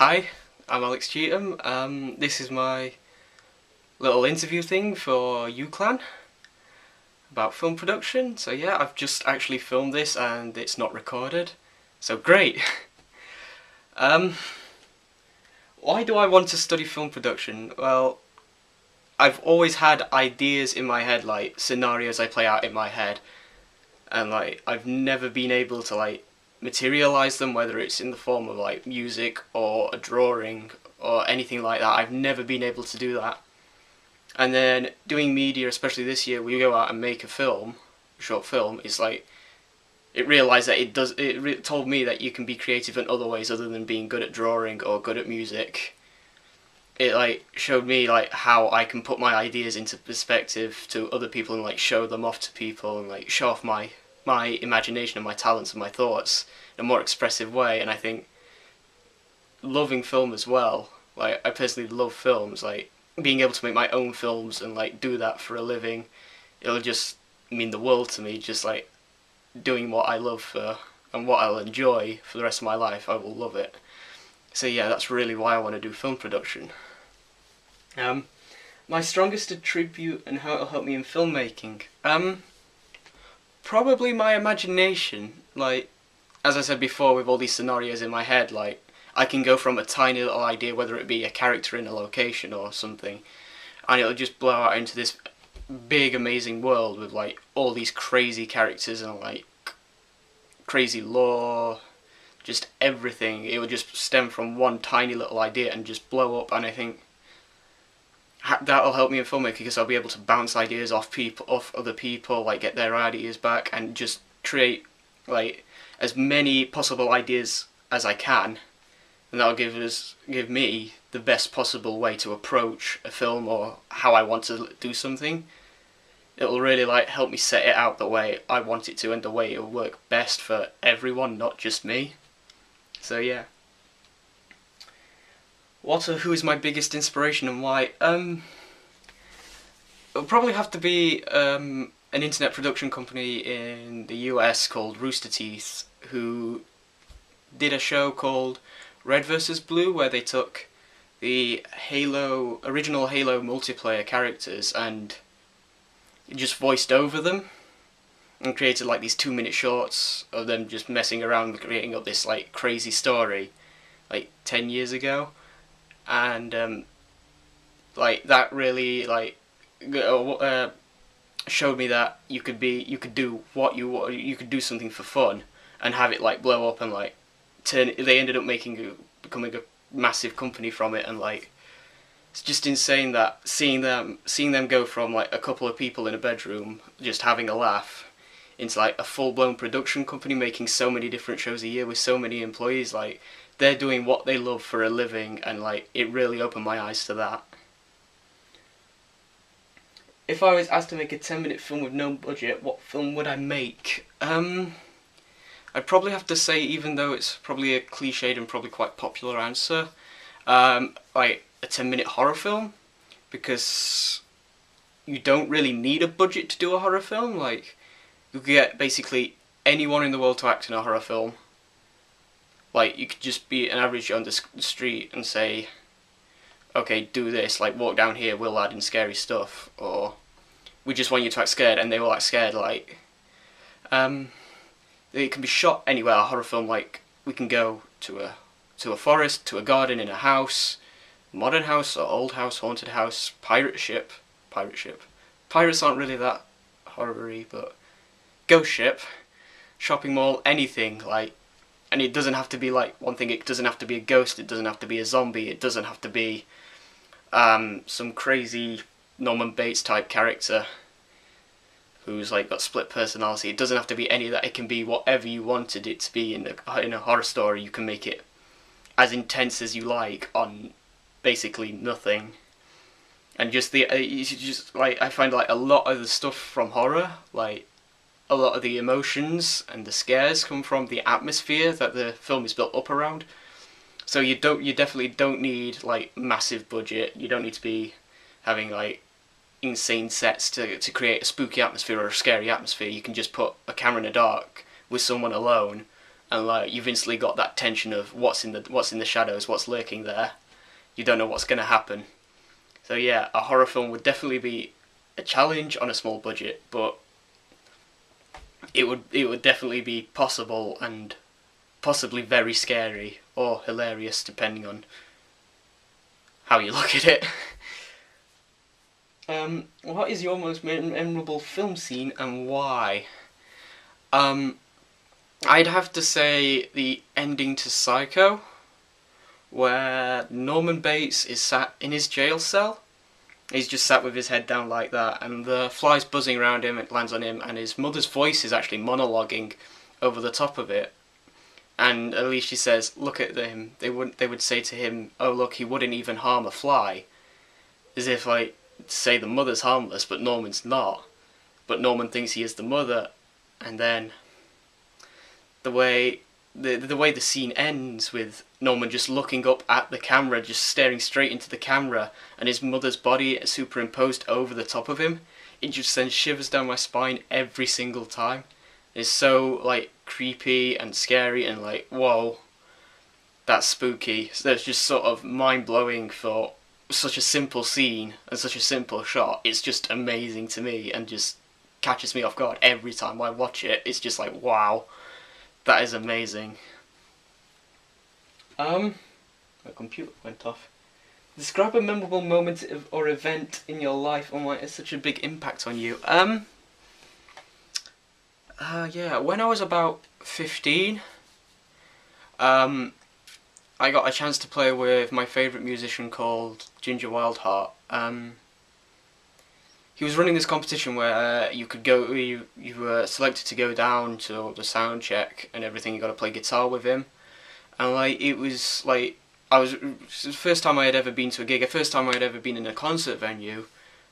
Hi, I'm Alex Cheatham. This is my little interview thing for UCLAN about film production. So yeah, I've just actually filmed this and it's not recorded. So great! um, why do I want to study film production? Well, I've always had ideas in my head, like scenarios I play out in my head. And like, I've never been able to like materialize them, whether it's in the form of like music or a drawing or anything like that. I've never been able to do that. And then doing media, especially this year, we go out and make a film, a short film. Is like, it realised that it told me that you can be creative in other ways other than being good at drawing or good at music. It like showed me like how I can put my ideas into perspective to other people and like show them off to people and like show off my imagination and my talents and my thoughts in a more expressive way. And I think loving film as well, like I personally love films, like being able to make my own films and like do that for a living, it'll just mean the world to me. Just like doing what I love for and what I'll enjoy for the rest of my life, I will love it. So yeah, that's really why I want to do film production. My strongest attribute and how it'll help me in filmmaking. Probably my imagination. Like, as I said before, with all these scenarios in my head, like, I can go from a tiny little idea, whether it be a character in a location or something, and it'll just blow out into this big, amazing world with, like, all these crazy characters and, like, crazy lore, just everything. It will just stem from one tiny little idea and just blow up, and I think that'll help me in filmmaking because I'll be able to bounce ideas off other people, like get their ideas back and just create like as many possible ideas as I can, and that'll give me the best possible way to approach a film or how I want to do something. It'll really like help me set it out the way I want it to and the way it'll work best for everyone, not just me. So yeah. Who is my biggest inspiration and why? It'll probably have to be an internet production company in the US called Rooster Teeth, who did a show called Red vs. Blue, where they took the original Halo multiplayer characters and just voiced over them and created like these 2-minute shorts of them just messing around creating up this like crazy story like 10 years ago. And like that really like showed me that you could do something for fun and have it like blow up and like they ended up becoming a massive company from it. And like it's just insane that seeing them go from like a couple of people in a bedroom just having a laugh into like a full-blown production company making so many different shows a year with so many employees. Like, they're doing what they love for a living, and like it really opened my eyes to that. If I was asked to make a 10-minute film with no budget, what film would I make? I'd probably have to say, even though it's probably a cliched and probably quite popular answer, like a 10-minute horror film, because you don't really need a budget to do a horror film. Like, you could get basically anyone in the world to act in a horror film. Like, you could just be an average Joe on the street and say, okay, do this, like, walk down here, we'll add in scary stuff, or we just want you to act scared, and they will act scared. Like, it can be shot anywhere. A horror film, like, we can go to a forest, to a garden, in a house, modern house or old house, haunted house, pirate ship. Pirates aren't really that horror-y, but ghost ship, shopping mall, anything, like. And it doesn't have to be like one thing. It doesn't have to be a ghost. It doesn't have to be a zombie. It doesn't have to be some crazy Norman Bates type character who's like got split personality. It doesn't have to be any of that. It can be whatever you wanted it to be in a horror story. You can make it as intense as you like on basically nothing. And just I find like a lot of the stuff from horror, like, a lot of the emotions and the scares come from the atmosphere that the film is built up around. So you definitely don't need like massive budget. You don't need to be having like insane sets to create a spooky atmosphere or a scary atmosphere. You can just put a camera in the dark with someone alone and like you've instantly got that tension of what's in the shadows, what's lurking there. You don't know what's going to happen. So yeah, a horror film would definitely be a challenge on a small budget, but it would definitely be possible and possibly very scary or hilarious depending on how you look at it. What is your most memorable film scene and why? I'd have to say the ending to Psycho, where Norman Bates is sat in his jail cell. He's just sat with his head down like that, and the fly's buzzing around him, it lands on him, and his mother's voice is actually monologuing over the top of it. And at least she says, look at him. They would say to him, oh look, he wouldn't even harm a fly. As if like, say the mother's harmless, but Norman's not. But Norman thinks he is the mother, and then the way the scene ends with Norman just looking up at the camera, just staring straight into the camera, and his mother's body superimposed over the top of him, it just sends shivers down my spine every single time. It's so like creepy and scary and like, whoa, that's spooky. So it's just sort of mind-blowing for such a simple scene and such a simple shot. It's just amazing to me and just catches me off guard every time I watch it. It's just like, wow, that is amazing. My computer went off. Describe a memorable moment or event in your life and why it has such a big impact on you. Yeah, when I was about 15, I got a chance to play with my favourite musician called Ginger Wildheart. He was running this competition where you could go, you were selected to go down to the sound check and everything. You got to play guitar with him, and like it was like it was the first time I had ever been to a gig, the first time I had ever been in a concert venue,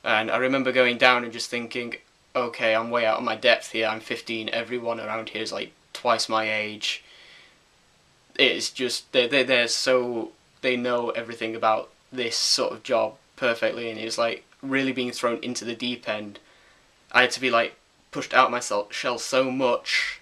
and I remember going down and just thinking, okay, I'm way out of my depth here. I'm 15. Everyone around here is like twice my age. It's just they're so, they know everything about this sort of job perfectly, and it was like really being thrown into the deep end. I had to be like pushed out my shell so much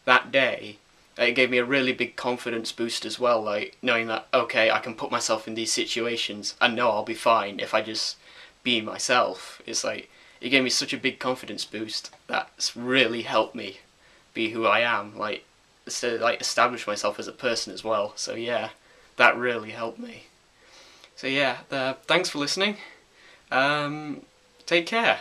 that day. It gave me a really big confidence boost as well, like knowing that, okay, I can put myself in these situations and know I'll be fine if I just be myself. It's like, it gave me such a big confidence boost that's really helped me be who I am, like establish myself as a person as well. So yeah, that really helped me. So yeah, thanks for listening. Take care.